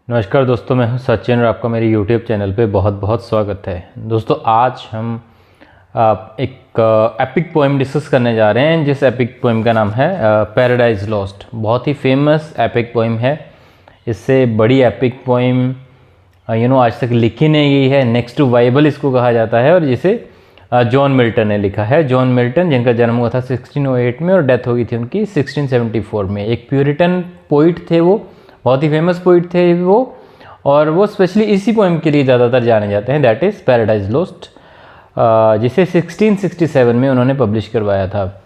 नमस्कार दोस्तों, मैं हूं सचिन और आपका मेरे YouTube चैनल पे बहुत बहुत स्वागत है। दोस्तों आज हम एक एपिक पोएम डिस्कस करने जा रहे हैं जिस एपिक पोएम का नाम है पैराडाइज लॉस्ट। बहुत ही फेमस एपिक पोएम है। इससे बड़ी एपिक पोएम आज तक लिखी नहीं गई है। नेक्स्ट टू बाइबल इसको कहा जाता है और जिसे जॉन मिल्टन ने लिखा है। जॉन मिल्टन जिनका जन्म हुआ था 1608 में और डेथ हो गई थी उनकी 1674 में। एक प्यूरिटन पोइट थे, वो बहुत ही फेमस पोइट थे वो, और वो स्पेशली इसी पोएम के लिए ज़्यादातर जाने जाते हैं, दैट इज़ पैराडाइज लॉस्ट, जिसे 1667 में उन्होंने पब्लिश करवाया था।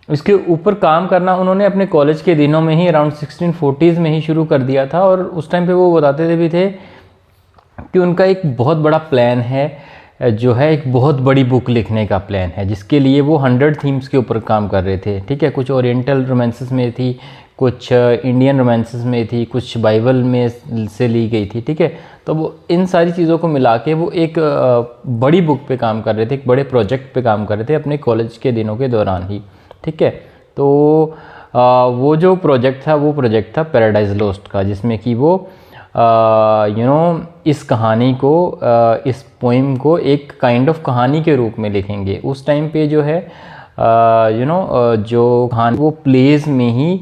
इसके ऊपर काम करना उन्होंने अपने कॉलेज के दिनों में ही अराउंड 1640s में ही शुरू कर दिया था। और उस टाइम पे वो बताते थे भी थे कि उनका एक बहुत बड़ा प्लान है, जो है एक बहुत बड़ी बुक लिखने का प्लान है, जिसके लिए वो 100 थीम्स के ऊपर काम कर रहे थे। ठीक है, कुछ ओरिएंटल रोमांसेस में थी, कुछ इंडियन रोमांसेस में थी, कुछ बाइबल में से ली गई थी। ठीक है, तो वो इन सारी चीज़ों को मिला के वो एक बड़ी बुक पे काम कर रहे थे, एक बड़े प्रोजेक्ट पे काम कर रहे थे अपने कॉलेज के दिनों के दौरान ही। ठीक है, तो वो जो प्रोजेक्ट था पैराडाइज लॉस्ट का, जिसमें कि वो इस कहानी को, इस पोइम को एक काइंड ऑफ कहानी के रूप में लिखेंगे। उस टाइम पे जो है जो कहानी वो प्लेज में ही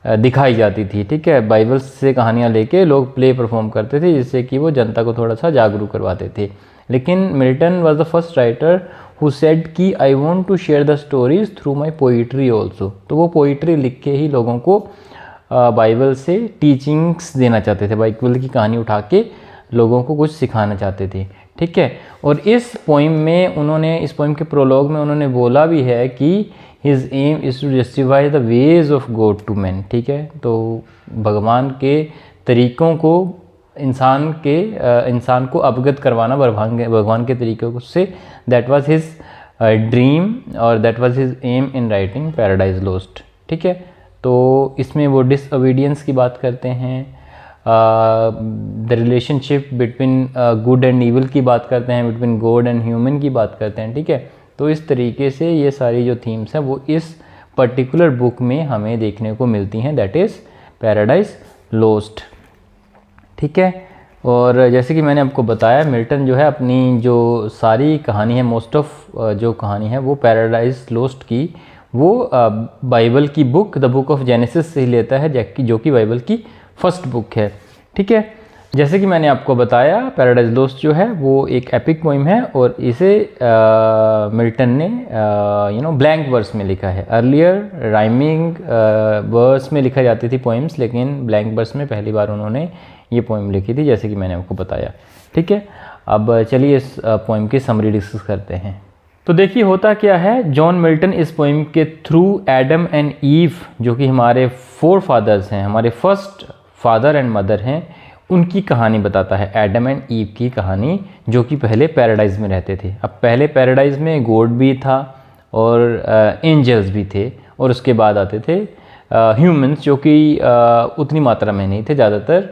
दिखाई जाती थी। ठीक है, बाइबल से कहानियाँ लेके लोग प्ले परफॉर्म करते थे, जिससे कि वो जनता को थोड़ा सा जागरूक करवाते थे। लेकिन Milton was the first writer who said कि I want to share the stories through my poetry also. तो वो पोइट्री लिख के ही लोगों को बाइबल से टीचिंग्स देना चाहते थे, बाइबल की कहानी उठा के लोगों को कुछ सिखाना चाहते थे। ठीक है, और इस पोइम में इस पोइम के प्रोलॉग में उन्होंने बोला भी है कि his aim is to justify the ways of God to man. ठीक है, तो भगवान के तरीक़ों को इंसान को अवगत करवाना भगवान के तरीक़ों से। दैट वाज हिज ड्रीम और that was his aim in writing paradise lost. ठीक है, तो इसमें वो डिसओबीडियंस की बात करते हैं, the relationship between good and evil की बात करते हैं, बिटवीन गॉड एंड ह्यूमन की बात करते हैं। ठीक है, तो इस तरीके से ये सारी जो थीम्स हैं वो इस पर्टिकुलर बुक में हमें देखने को मिलती हैं, दैट इज़ पैराडाइज लॉस्ट। ठीक है, और जैसे कि मैंने आपको बताया, मिल्टन जो है अपनी जो सारी कहानी है, मोस्ट ऑफ जो कहानी है वो पैराडाइज लॉस्ट की वो बाइबल की book the book of genesis से ही लेता है, जो कि बाइबल की फर्स्ट बुक है। ठीक है, जैसे कि मैंने आपको बताया, पैराडाइज लॉस्ट जो है वो एक एपिक पोइम है और इसे मिल्टन ने ब्लैंक वर्स में लिखा है। अर्लियर राइमिंग वर्स में लिखा जाती थी पोइम्स, लेकिन ब्लैंक वर्स में पहली बार उन्होंने ये पोइम लिखी थी, जैसे कि मैंने आपको बताया। ठीक है, अब चलिए इस पोइम की समरी डिस्कस करते हैं। तो देखिए होता क्या है, जॉन मिल्टन इस पोइम के थ्रू एडम एंड ईव, जो कि हमारे फोर फादर्स हैं, हमारे फर्स्ट फादर एंड मदर हैं, उनकी कहानी बताता है। एडम एंड ईव की कहानी, जो कि पहले पैराडाइज में रहते थे। अब पहले पैराडाइज में गॉड भी था और एंजल्स भी थे, और उसके बाद आते थे ह्यूमंस, जो कि उतनी मात्रा में नहीं थे, ज़्यादातर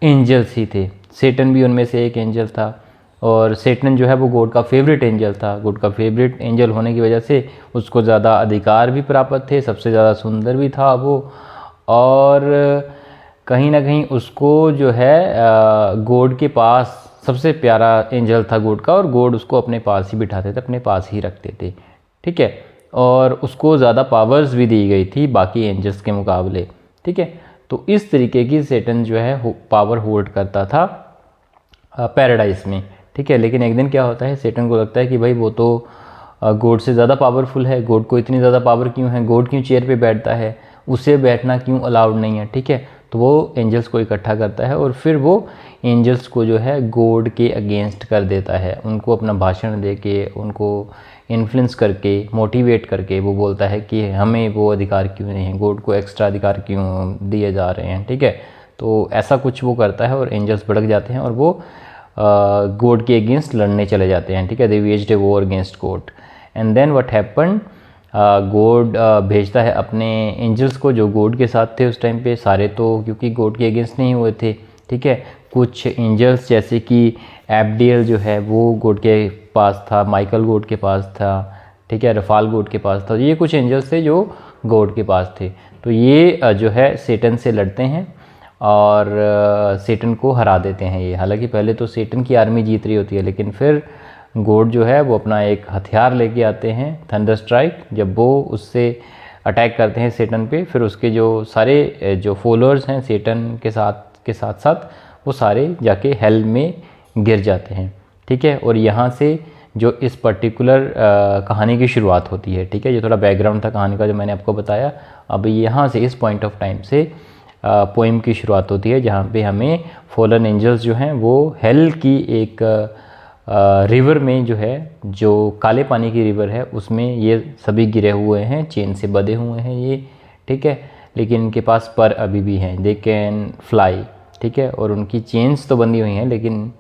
एंजल्स ही थे। सेटन भी उनमें से एक एंजल था, और सेटन जो है वो गॉड का फेवरेट एंजल था। गॉड का फेवरेट एंजल होने की वजह से उसको ज़्यादा अधिकार भी प्राप्त थे, सबसे ज़्यादा सुंदर भी था वो, और कहीं ना कहीं उसको जो है गॉड के पास सबसे प्यारा एंजल था गॉड का, और गॉड उसको अपने पास ही बिठाते थे, अपने पास ही रखते थे। ठीक है, और उसको ज़्यादा पावर्स भी दी गई थी बाकी एंजल्स के मुकाबले। ठीक है, तो इस तरीके की सेटन जो है पावर होल्ड करता था पैराडाइज में। ठीक है, लेकिन एक दिन क्या होता है, सेटन को लगता है कि भाई वो तो गॉड से ज़्यादा पावरफुल है, गॉड को इतनी ज़्यादा पावर क्यों है, गॉड क्यों चेयर पे बैठता है, उसे बैठना क्यों अलाउड नहीं है। ठीक है, तो वो एंजल्स को इकट्ठा करता है और फिर वो एंजल्स को जो है गॉड के अगेंस्ट कर देता है। उनको अपना भाषण दे के, उनको इन्फ्लुएंस करके, मोटिवेट करके वो बोलता है कि हमें वो अधिकार क्यों नहीं है, गॉड को एक्स्ट्रा अधिकार क्यों दिए जा रहे हैं। ठीक है, तो ऐसा कुछ वो करता है और एंजल्स भड़क जाते हैं और वो गॉड के अगेंस्ट लड़ने चले जाते हैं। ठीक है, they waged a war against God, and then what happen, God भेजता है अपने एंजल्स को जो गॉड के साथ थे उस टाइम पे। सारे तो क्योंकि गॉड के अगेंस्ट नहीं हुए थे। ठीक है, कुछ एंजल्स जैसे कि एब्डियल जो है वो गॉड के पास था, माइकल गॉड के पास था। ठीक है, रफाल गॉड के पास था। ये कुछ एंजल्स थे जो गॉड के पास थे। तो ये जो है सेटन से लड़ते हैं और सेटन को हरा देते हैं ये। हालांकि पहले तो सेटन की आर्मी जीत रही होती है, लेकिन फिर गॉड जो है वो अपना एक हथियार लेके आते हैं, थंडर स्ट्राइक। जब वो उससे अटैक करते हैं सेटन पे, फिर उसके जो सारे जो फॉलोअर्स हैं सेटन के साथ साथ वो सारे जाके हेल में गिर जाते हैं, ठीक है। और यहाँ से जो इस पर्टिकुलर कहानी की शुरुआत होती है, ठीक है। ये थोड़ा बैकग्राउंड था कहानी का जो मैंने आपको बताया। अब यहाँ से इस पॉइंट ऑफ टाइम से पोइम की शुरुआत होती है, जहाँ पे हमें फॉलन एंजल्स जो हैं वो हेल की एक रिवर में जो है, जो काले पानी की रिवर है, उसमें ये सभी गिरे हुए हैं, चेन से बंधे हुए हैं ये, ठीक है। लेकिन इनके पास पर अभी भी हैं, दे कैन फ्लाई, ठीक है। और उनकी चेन्स तो बंधी हुई हैं, लेकिन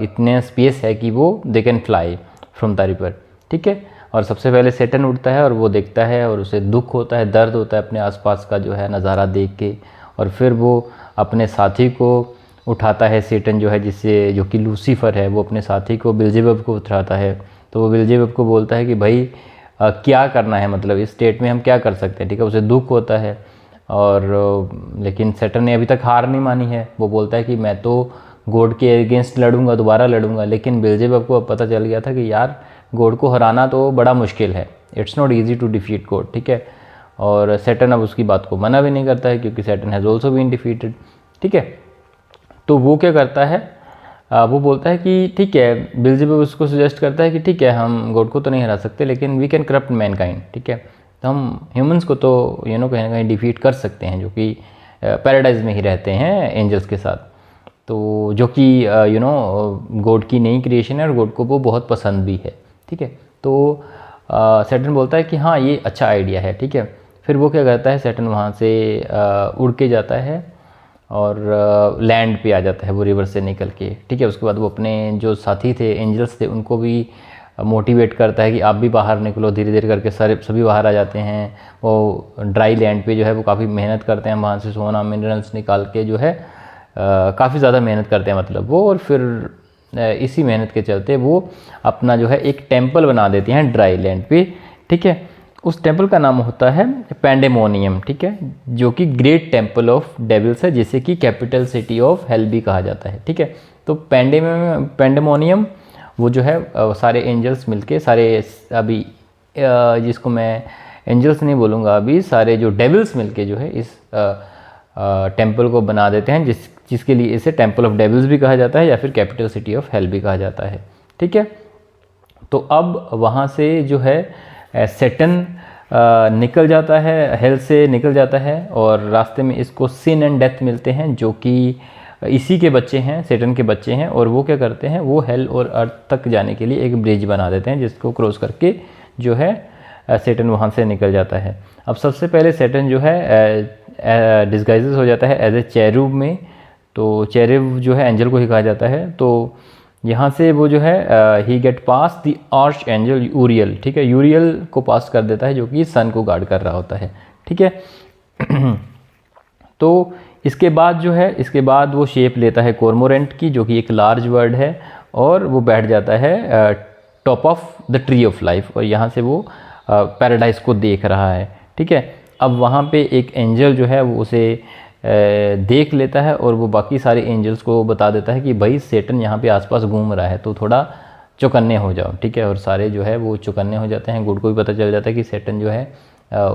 इतने स्पेस है कि वो they can fly from the river, ठीक है। और सबसे पहले सेटन उठता है और वो देखता है और उसे दुख होता है, दर्द होता है अपने आसपास का जो है नज़ारा देख के। और फिर वो अपने साथी को उठाता है, सेटन जो है, जिससे जो कि लूसीफर है, वो अपने साथी को बेल्जेबब को उठाता है। तो वो बेल्जेबब को बोलता है कि भाई क्या करना है, मतलब इस स्टेट में हम क्या कर सकते हैं, ठीक है। उसे दुख होता है और लेकिन सेटन ने अभी तक हार नहीं मानी है। वो बोलता है कि मैं तो गॉड के अगेंस्ट लड़ूंगा, दोबारा लड़ूंगा। लेकिन बेल्जेबब को अब पता चल गया था कि यार गॉड को हराना तो बड़ा मुश्किल है, it's not easy to defeat God, ठीक है। और सेटन अब उसकी बात को मना भी नहीं करता है, क्योंकि सेटन हैज़ ऑल्सो बीन डिफीटेड, ठीक है। तो वो क्या करता है, वो बोलता है कि ठीक है, बेल्जेबब उसको सजेस्ट करता है कि ठीक है, हम गॉड को तो नहीं हरा सकते, लेकिन वी कैन करप्ट मैनकाइंड, ठीक है। तो हम ह्यूमंस को तो कहीं ना कहीं डिफीट कर सकते हैं, जो कि पैराडाइज में ही रहते हैं एंजल्स के साथ। तो जो कि गॉड की नई क्रिएशन है और गॉड को वो बहुत पसंद भी है, ठीक है। तो सेटन बोलता है कि हाँ ये अच्छा आइडिया है, ठीक है। फिर वो क्या करता है, सेटन वहाँ से उड़ के जाता है और लैंड पे आ जाता है वो रिवर से निकल के, ठीक है। उसके बाद वो अपने जो साथी थे एंजल्स थे उनको भी मोटिवेट करता है कि आप भी बाहर निकलो। धीरे धीरे करके सभी बाहर आ जाते हैं। वो ड्राई लैंड पे जो है वो काफ़ी मेहनत करते हैं, वहाँ से सोना मिनरल्स निकाल के जो है काफ़ी ज़्यादा मेहनत करते हैं मतलब वो। और फिर इसी मेहनत के चलते वो अपना जो है एक टेम्पल बना देते हैं ड्राई लैंड पे, ठीक है। उस टेम्पल का नाम होता है पैंडेमोनियम, ठीक है, जो कि ग्रेट टेम्पल ऑफ डेविल्स है, जिसे कि कैपिटल सिटी ऑफ हेल भी कहा जाता है, ठीक है। तो पैंडेमोनियम वो जो है सारे एंजल्स मिलके, सारे अभी जिसको मैं एंजल्स नहीं बोलूँगा अभी, सारे जो डेविल्स मिलके जो है इस टेम्पल को बना देते हैं, जिसके लिए इसे टेम्पल ऑफ डेविल्स भी कहा जाता है या फिर कैपिटल सिटी ऑफ हेल भी कहा जाता है, ठीक है। तो अब वहाँ से जो है सेटन निकल जाता है, हेल से निकल जाता है, और रास्ते में इसको सिन एंड डेथ मिलते हैं, जो कि इसी के बच्चे हैं, सेटन के बच्चे हैं। और वो क्या करते हैं, वो हेल और अर्थ तक जाने के लिए एक ब्रिज बना देते हैं, जिसको क्रॉस करके जो है सेटन वहाँ से निकल जाता है। अब सबसे पहले सेटन जो है डिस्गाइजेस हो जाता है एज ए चेरूब में। तो चेरूब जो है एंजल को ही कहा जाता है। तो यहाँ से वो जो है ही get pass the archangel Uriel, ठीक है, यूरियल को पास कर देता है, जो कि सन को गार्ड कर रहा होता है, ठीक है। तो इसके बाद जो है, इसके बाद वो शेप लेता है कॉर्मोरेंट की, जो कि एक लार्ज वर्ड है, और वो बैठ जाता है top of the tree of life, और यहाँ से वो पैराडाइज को देख रहा है, ठीक है। अब वहाँ पे एक एंजल जो है वो उसे देख लेता है, और वो बाकी सारे एंजल्स को बता देता है कि भाई सेटन यहाँ पे आसपास घूम रहा है, तो थोड़ा चौकन्ने हो जाओ, ठीक है। और सारे जो है वो चौकन्ने हो जाते हैं। गुड को भी पता चल जाता है कि सेटन जो है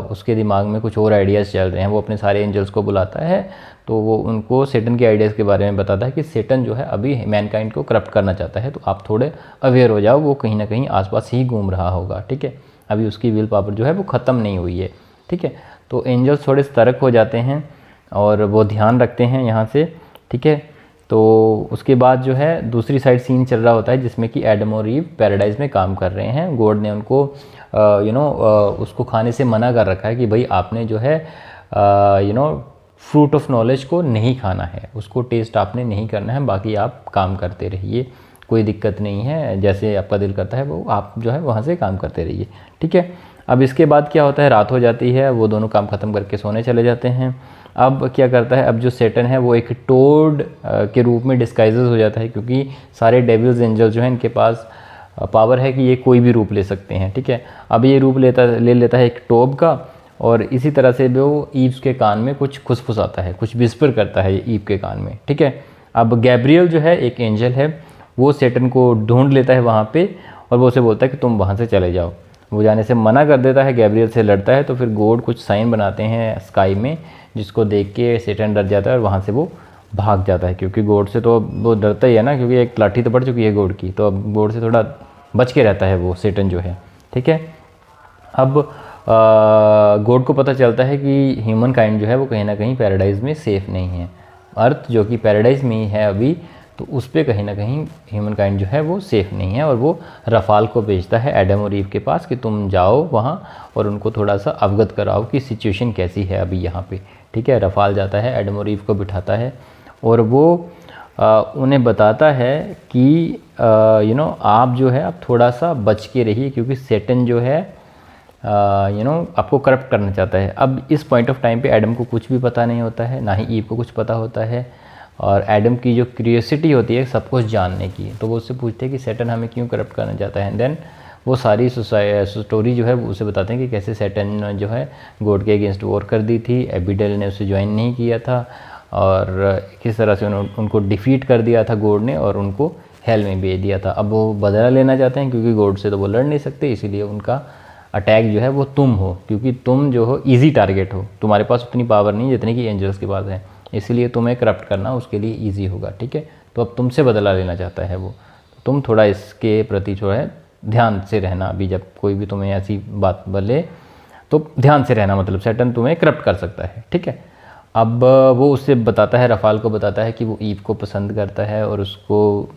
उसके दिमाग में कुछ और आइडियाज़ चल रहे हैं। वो अपने सारे एंजल्स को बुलाता है, तो वो उनको सेटन के आइडियाज़ के बारे में बताता है कि सेटन जो है अभी मैनकाइंड को करप्ट करना चाहता है, तो आप थोड़े अवेयर हो जाओ, वो कहीं ना कहीं आसपास ही घूम रहा होगा, ठीक है। अभी उसकी विल पावर जो है वो ख़त्म नहीं हुई है, ठीक है। तो एंजल्स थोड़े सतर्क हो जाते हैं और वो ध्यान रखते हैं यहाँ से, ठीक है। तो उसके बाद जो है दूसरी साइड सीन चल रहा होता है, जिसमें कि एडम और ईव पैराडाइज में काम कर रहे हैं। गॉड ने उनको उसको खाने से मना कर रखा है कि भाई आपने जो है फ्रूट ऑफ नॉलेज को नहीं खाना है, उसको टेस्ट आपने नहीं करना है, बाकी आप काम करते रहिए, कोई दिक्कत नहीं है, जैसे आपका दिल करता है वो आप जो है वहाँ से काम करते रहिए, ठीक है। अब इसके बाद क्या होता है, रात हो जाती है, वो दोनों काम ख़त्म करके सोने चले जाते हैं। अब क्या करता है, अब जो सेटन है वो एक टोड के रूप में डिस्गाइजेस हो जाता है, क्योंकि सारे डेविल्स एंजल्स जो हैं इनके पास पावर है कि ये कोई भी रूप ले सकते हैं, ठीक है। अब ये रूप ले लेता है एक टोब का, और इसी तरह से वो ईव के कान में कुछ खुसफुसाता है, कुछ विस्पर करता है ईव के कान में, ठीक है। अब गैब्रियल जो है एक एंजल है, वो सैटर्न को ढूंढ लेता है वहाँ पे और वो उसे बोलता है कि तुम वहाँ से चले जाओ। वो जाने से मना कर देता है, गैब्रियल से लड़ता है, तो फिर गॉड कुछ साइन बनाते हैं स्काई में, जिसको देख के सैटर्न डर जाता है और वहाँ से वो भाग जाता है, क्योंकि गॉड से तो वो डरता ही है ना, क्योंकि एक लाठी तो पड़ चुकी है गॉड की, तो अब गॉड से थोड़ा बच के रहता है वो सैटर्न जो है, ठीक है। अब गॉड को पता चलता है कि ह्यूमन काइंड जो है वो कहीं ना कहीं पैराडाइज में सेफ़ नहीं है। अर्थ जो कि पैराडाइज में ही है अभी, तो उस पर कहीं ना कहीं ह्यूमन काइंड जो है वो सेफ़ नहीं है, और वो रफ़ाल को भेजता है एडम और ईव के पास कि तुम जाओ वहाँ और उनको थोड़ा सा अवगत कराओ कि सिचुएशन कैसी है अभी यहाँ पे, ठीक है। रफ़ाल जाता है, एडम और ईव को बिठाता है और वो उन्हें बताता है कि आप जो है आप थोड़ा सा बच के रहिए, क्योंकि सैटर्न जो है आपको करप्ट करना चाहता है। अब इस पॉइंट ऑफ टाइम पे एडम को कुछ भी पता नहीं होता है, ना ही ईव को कुछ पता होता है, और एडम की जो क्यूरियोसिटी होती है सब कुछ जानने की, तो वो उससे पूछते हैं कि सैटर्न हमें क्यों करप्ट करना चाहता है। एंड देन वो सारी स्टोरी जो है वो उसे बताते हैं कि कैसे सैटर्न जो है गॉड के अगेंस्ट वॉर कर दी थी, एबिडेल ने उसे ज्वाइन नहीं किया था, और किस तरह से उनको डिफीट कर दिया था गॉड ने और उनको हेल में भेज दिया था। अब वो बदला लेना चाहते हैं, क्योंकि गॉड से तो वो लड़ नहीं सकते, इसीलिए उनका अटैक जो है वो तुम हो, क्योंकि तुम जो हो इजी टारगेट हो, तुम्हारे पास उतनी पावर नहीं जितनी कि एंजल्स के पास है, इसलिए तुम्हें करप्ट करना उसके लिए इजी होगा, ठीक है। तो अब तुमसे बदला लेना चाहता है वो, तुम थोड़ा इसके प्रति जो है ध्यान से रहना, अभी जब कोई भी तुम्हें ऐसी बात बोले तो ध्यान से रहना, मतलब सैटर्न तुम्हें करप्ट कर सकता है, ठीक है। अब वो उससे बताता है, रफ़ाल को बताता है कि वो ईव को पसंद करता है और उसको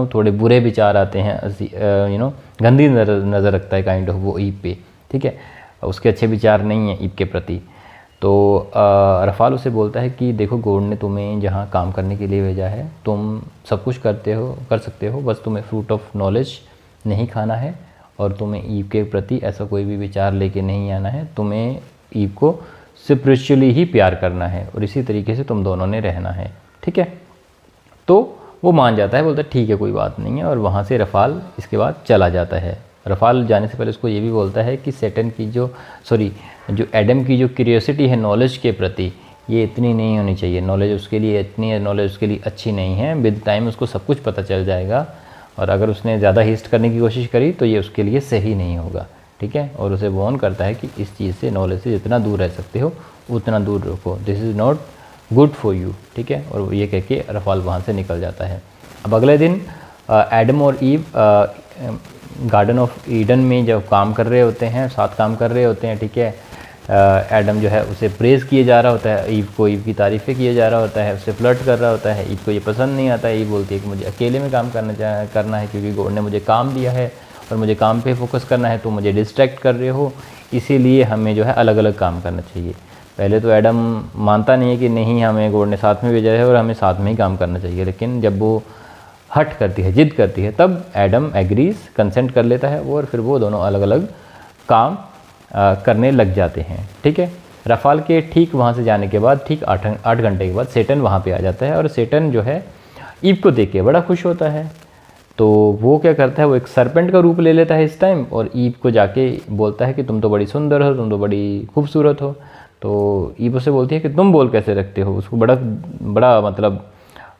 थोड़े बुरे विचार आते हैं, गंदी नज़र रखता है काइंड ऑफ वो ईव पे, ठीक है। उसके अच्छे विचार नहीं हैं ईव के प्रति। तो रफ़ाल उसे बोलता है कि देखो गॉड ने तुम्हें जहाँ काम करने के लिए भेजा है, तुम सब कुछ कर सकते हो, बस तुम्हें फ्रूट ऑफ नॉलेज नहीं खाना है और तुम्हें ईव के प्रति ऐसा कोई भी विचार लेके नहीं आना है, तुम्हें ईव को स्पिरिचुअली ही प्यार करना है और इसी तरीके से तुम दोनों ने रहना है, ठीक है। तो वो मान जाता है, बोलता है ठीक है कोई बात नहीं है, और वहाँ से रफ़ाल इसके बाद चला जाता है। रफ़ाल जाने से पहले उसको ये भी बोलता है कि सैटर्न की जो एडम की जो क्यूरियोसिटी है नॉलेज के प्रति, ये इतनी नहीं होनी चाहिए, नॉलेज उसके लिए अच्छी नहीं है, विद टाइम उसको सब कुछ पता चल जाएगा, और अगर उसने ज़्यादा हिस्ट करने की कोशिश करी तो ये उसके लिए सही नहीं होगा, ठीक है। और उसे वार्न करता है कि इस चीज़ से, नॉलेज से जितना दूर रह सकते हो उतना दूर रखो, this is not good for you, ठीक है। और ये कह के रफ़ाल वहाँ से निकल जाता है। अब अगले दिन एडम और ईव गार्डन ऑफ ईडन में जब काम कर रहे होते हैं, साथ काम कर रहे होते हैं, ठीक है। एडम जो है उसे प्रेज़ किए जा रहा होता है, ईव को ईव की तारीफ़ें किए जा रहा होता है, उससे फ्लर्ट कर रहा होता है। ईव को ये पसंद नहीं आता है, ईव बोलती है कि मुझे अकेले में काम करना है, क्योंकि गॉड ने मुझे काम दिया है और मुझे काम पे फोकस करना है, तो मुझे डिस्ट्रैक्ट कर रहे हो, इसीलिए हमें जो है अलग अलग काम करना चाहिए। पहले तो एडम मानता नहीं है कि नहीं, हमें गॉड ने साथ में भेजा है और हमें साथ में ही काम करना चाहिए, लेकिन जब वो हट करती है, जिद करती है, तब एडम एग्रीज, कंसेंट कर लेता है और फिर वो दोनों अलग अलग काम करने लग जाते हैं, ठीक है। रफ़ाल के ठीक वहाँ से जाने के बाद ठीक 8 घंटे के बाद सैटर्न वहाँ पे आ जाता है, और सैटर्न जो है ईव को देख के बड़ा खुश होता है। तो वो क्या करता है, वो एक सरपेंट का रूप ले लेता है इस टाइम, और ईव को जाके बोलता है कि तुम तो बड़ी सुंदर हो, तुम तो बड़ी खूबसूरत हो। तो ईव उसे बोलती है कि तुम बोल कैसे रखते हो। उसको बड़ा मतलब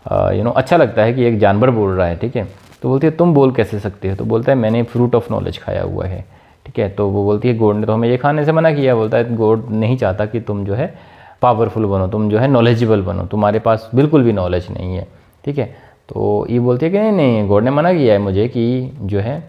अच्छा लगता है कि एक जानवर बोल रहा है, ठीक है। तो बोलती है तुम बोल कैसे सकते हो। तो बोलता है मैंने फ्रूट ऑफ नॉलेज खाया हुआ है, ठीक है। तो वो बोलती है गॉड ने तो हमें ये खाने से मना किया। बोलता है गॉड नहीं चाहता कि तुम जो है पावरफुल बनो, तुम जो है नॉलेजेबल बनो, तुम्हारे पास बिल्कुल भी नॉलेज नहीं है, ठीक है। तो ये बोलती है कि नहीं गॉड ने मना किया है मुझे कि जो है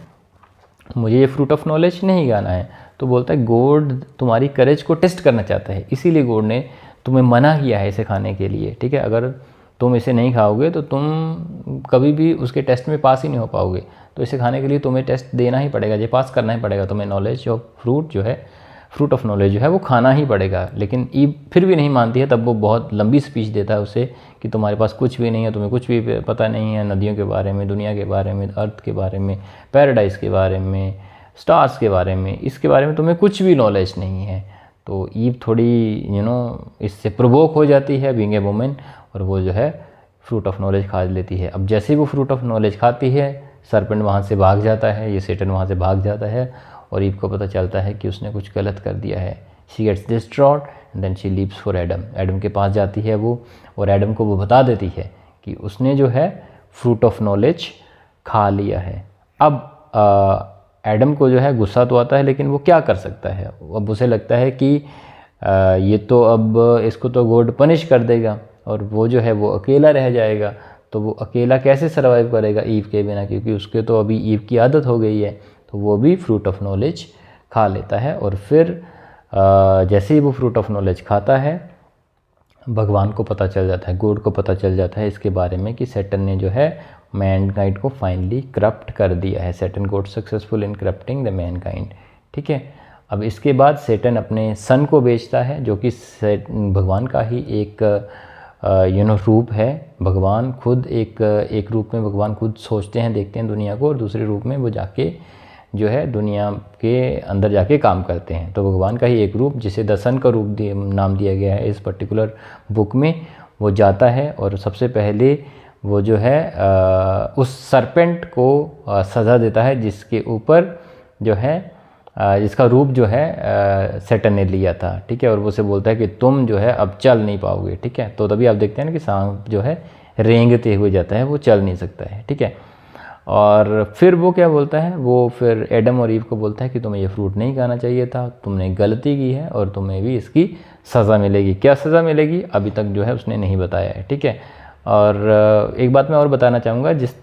मुझे ये फ्रूट ऑफ नॉलेज नहीं खाना है। तो बोलता है गॉड तुम्हारी करेज को टेस्ट करना चाहता है, इसीलिए गॉड ने तुम्हें मना किया है इसे खाने के लिए, ठीक है। अगर तुम इसे नहीं खाओगे तो तुम कभी भी उसके टेस्ट में पास ही नहीं हो पाओगे। तो इसे खाने के लिए तुम्हें टेस्ट देना ही पड़ेगा, ये पास करना ही पड़ेगा तुम्हें, knowledge of fruit of knowledge जो है वो खाना ही पड़ेगा। लेकिन ईव फिर भी नहीं मानती है। तब वो बहुत लंबी स्पीच देता है उसे कि तुम्हारे पास कुछ भी नहीं है, तुम्हें कुछ भी पता नहीं है नदियों के बारे में, दुनिया के बारे में, अर्थ के बारे में, पैराडाइज के बारे में, स्टार्स के बारे में, इसके बारे में तुम्हें कुछ भी नॉलेज नहीं है। तो ईव थोड़ी इससे प्रोवोक हो जाती है बीइंग ए वुमेन, और वो जो है फ्रूट ऑफ नॉलेज खा लेती है। अब जैसे ही वो फ्रूट ऑफ नॉलेज खाती है, सरपेंट वहाँ से भाग जाता है, ये सैटर्न वहाँ से भाग जाता है, और ईव को पता चलता है कि उसने कुछ गलत कर दिया है, she gets destroyed and then she leaves for Adam. Adam के पास जाती है वो, और एडम को वो बता देती है कि उसने जो है फ्रूट ऑफ नॉलेज खा लिया है। अब एडम को जो है गुस्सा तो आता है, लेकिन वो क्या कर सकता है। अब उसे लगता है कि ये तो अब इसको तो गॉड पनिश कर देगा और वो जो है वो अकेला रह जाएगा। तो वो अकेला कैसे सर्वाइव करेगा ईव के बिना, क्योंकि उसके तो अभी ईव की आदत हो गई है। तो वो भी फ्रूट ऑफ नॉलेज खा लेता है, और फिर जैसे ही वो फ्रूट ऑफ नॉलेज खाता है, भगवान को पता चल जाता है, गॉड को पता चल जाता है इसके बारे में कि सैटर्न ने जो है मैनकाइंड को फाइनली करप्ट कर दिया है। Saturn got successful in corrupting the Mankind. ठीक है, अब इसके बाद सैटर्न अपने सन को बेचता है, जो कि भगवान का ही एक रूप है। भगवान खुद एक रूप में भगवान खुद सोचते हैं, देखते हैं दुनिया को, और दूसरे रूप में वो जाके जो है दुनिया के अंदर जाके काम करते हैं। तो भगवान का ही एक रूप, जिसे द सन का रूप नाम दिया गया है इस पर्टिकुलर बुक में, वो जाता है और सबसे पहले वो जो है उस सरपेंट को सज़ा देता है, जिसके ऊपर जो है जिसका रूप जो है सैटर्न ने लिया था। ठीक है, और वो उसे बोलता है कि तुम जो है अब चल नहीं पाओगे। ठीक है, तो तभी आप देखते हैं ना कि सांप जो है रेंगते हुए जाता है, वो चल नहीं सकता है। ठीक है, और फिर वो क्या बोलता है, वो फिर एडम और ईव को बोलता है कि तुम्हें ये फ्रूट नहीं खाना चाहिए था, तुमने गलती की है और तुम्हें भी इसकी सज़ा मिलेगी। क्या सज़ा मिलेगी अभी तक जो है उसने नहीं बताया है। ठीक है, और एक बात मैं और बताना चाहूँगा, जिस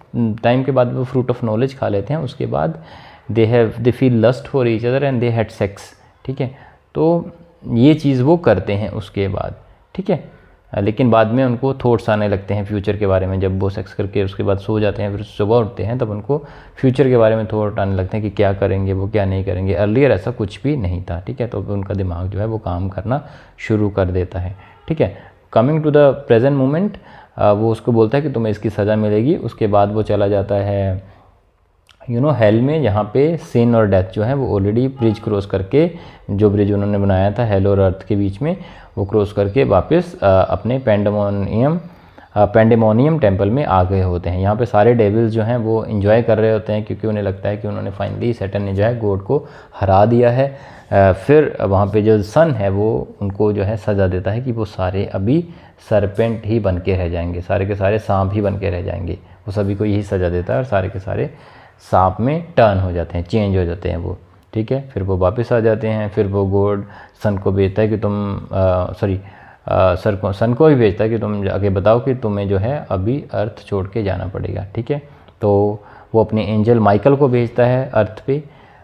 टाइम के बाद वो फ्रूट ऑफ नॉलेज खा लेते हैं उसके बाद they feel lust for each other and they had sex. ठीक है, तो ये चीज़ वो करते हैं उसके बाद। ठीक है, लेकिन बाद में उनको थॉट्स आने लगते हैं फ्यूचर के बारे में। जब वो सेक्स करके उसके बाद सो जाते हैं, फिर सुबह उठते हैं, तब उनको फ्यूचर के बारे में थॉट आने लगते हैं कि क्या करेंगे वो, क्या नहीं करेंगे। अर्लियर ऐसा कुछ भी नहीं था। ठीक है, तो उनका दिमाग जो है वो काम करना शुरू कर देता है। ठीक है, coming to the present moment, वो उसको बोलता है कि तुम्हें इसकी सज़ा मिलेगी। उसके बाद वो चला जाता है हेल में, जहाँ पे सिन और डेथ जो है वो ऑलरेडी ब्रिज क्रॉस करके, जो ब्रिज उन्होंने बनाया था हेल और अर्थ के बीच में, वो क्रॉस करके वापस अपने पेंडेमोनियम टेम्पल में आ गए होते हैं। यहाँ पे सारे डेविल्स जो हैं वो इन्जॉय कर रहे होते हैं, क्योंकि उन्हें लगता है कि उन्होंने फाइनली सैटर्न ने जो है गॉड को हरा दिया है। फिर वहाँ पे जो सन है वो उनको जो है सज़ा देता है कि वो सारे अभी सरपेंट ही बन के रह जाएंगे, सारे के सारे सांप ही बन के रह जाएंगे। वो सभी को यही सज़ा देता है और सारे के सारे सांप में टर्न हो जाते हैं, चेंज हो जाते हैं वो। ठीक है, फिर वो वापस आ जाते हैं। फिर वो गॉड सन को भेजता है कि सन को ही भेजता है कि तुम आगे बताओ कि तुम्हें जो है अभी अर्थ छोड़ के जाना पड़ेगा। ठीक है, तो वो अपने एंजल माइकल को भेजता है अर्थ पे,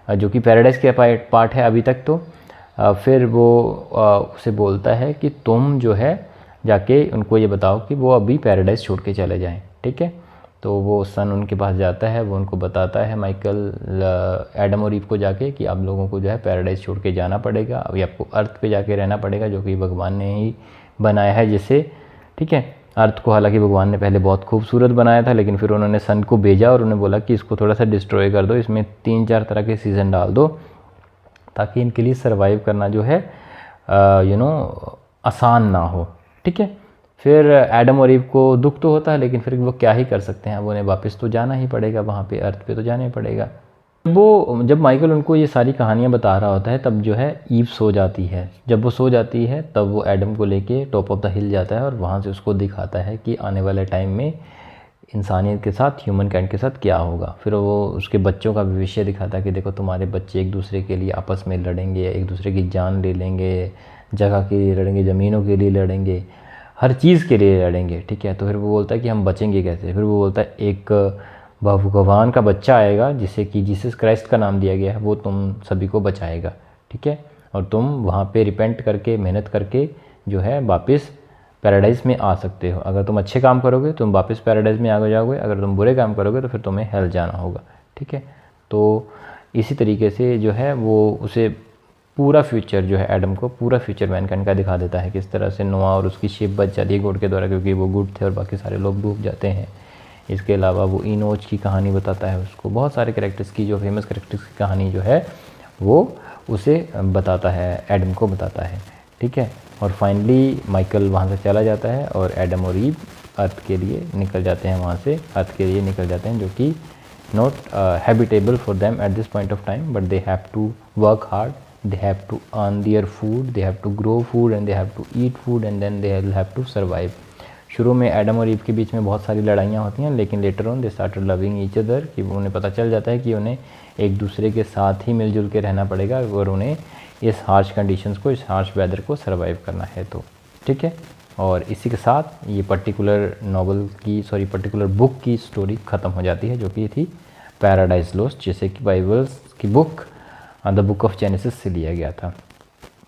जो कि पैराडाइज के पार्ट है अभी तक। तो फिर वो उसे बोलता है कि तुम जो है जाके उनको ये बताओ कि वो अभी पैराडाइज छोड़ के चले जाएं। ठीक है, तो वो सन उनके पास जाता है, वो उनको बताता है माइकल एडम और ईव को जाके कि आप लोगों को जो है पैराडाइज छोड़ के जाना पड़ेगा, अभी आपको अर्थ पे जाके रहना पड़ेगा, जो कि भगवान ने ही बनाया है जिसे। ठीक है, अर्थ को हालांकि भगवान ने पहले बहुत खूबसूरत बनाया था, लेकिन फिर उन्होंने सन को भेजा और उन्हें बोला कि इसको थोड़ा सा डिस्ट्रॉय कर दो, इसमें 3-4 तरह के सीज़न डाल दो, ताकि इनके लिए सर्वाइव करना जो है आसान ना हो। ठीक है, फिर एडम और ईव को दुख तो होता है, लेकिन फिर वो क्या ही कर सकते हैं, अब उन्हें वापस तो जाना ही पड़ेगा, वहाँ पे अर्थ पे तो जाना ही पड़ेगा। जब माइकल उनको ये सारी कहानियाँ बता रहा होता है, तब जो है ईव सो जाती है। जब वो सो जाती है तब वो एडम को लेके टॉप ऑफ द हिल जाता है और वहाँ से उसको दिखाता है कि आने वाले टाइम में इंसानियत के साथ, ह्यूमन काइंड के साथ क्या होगा। फिर वो उसके बच्चों का भविष्य दिखाता है कि देखो तुम्हारे बच्चे एक दूसरे के लिए आपस में लड़ेंगे, एक दूसरे की जान ले लेंगे, जगह के लिए लड़ेंगे, ज़मीनों के लिए लड़ेंगे, हर चीज़ के लिए लड़ेंगे। ठीक है, तो फिर वो बोलता है कि हम बचेंगे कैसे। फिर वो बोलता है एक भगवान का बच्चा आएगा, जिसे कि जीसस क्राइस्ट का नाम दिया गया है, वो तुम सभी को बचाएगा। ठीक है, और तुम वहाँ पे रिपेंट करके, मेहनत करके जो है वापस पैराडाइज़ में आ सकते हो। अगर तुम अच्छे काम करोगे तुम वापस पैराडाइज़ में आ जाओगे, अगर तुम बुरे काम करोगे तो फिर तुम्हें हेल जाना होगा। ठीक है, तो इसी तरीके से जो है वो उसे पूरा फ्यूचर जो है एडम को पूरा फ्यूचर मैनकाइंड का दिखा देता है, किस तरह से नोआ और उसकी शिप बच जाती है गॉड के द्वारा, क्योंकि वो गुड थे और बाकी सारे लोग डूब जाते हैं। इसके अलावा वो इनोच की कहानी बताता है उसको, बहुत सारे कैरेक्टर्स की, जो फेमस कैरेक्टर्स की कहानी जो है वो उसे बताता है, एडम को बताता है। ठीक है, और फाइनली माइकल वहाँ से चला जाता है और एडम और ईव अर्थ के लिए निकल जाते हैं, वहाँ से अर्थ के लिए निकल जाते हैं, जो कि not habitable for them at this point of time, but they have to work hard they have to earn their food, they have to grow food and they have to eat food and then they will have to survive. शुरू में Adam और ewe के बीच में बहुत सारी लड़ाइयाँ होती हैं, लेकिन later on they started loving each other, कि उन्हें पता चल जाता है कि उन्हें एक दूसरे के साथ ही मिलजुल के रहना पड़ेगा और उन्हें इस हार्श कंडीशंस को, इस हार्श वेदर को सर्वाइव करना है। तो ठीक है, और इसी के साथ ये पर्टिकुलर बुक की स्टोरी ख़त्म हो जाती है, जो कि थी पैराडाइज लॉस्ट, जैसे कि बाइबल्स की book the book of genesis से लिया गया था।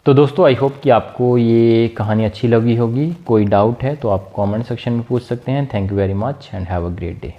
तो दोस्तों आई होप कि आपको ये कहानी अच्छी लगी होगी। कोई डाउट है तो आप कमेंट सेक्शन में पूछ सकते हैं। Thank you very much and have a great day.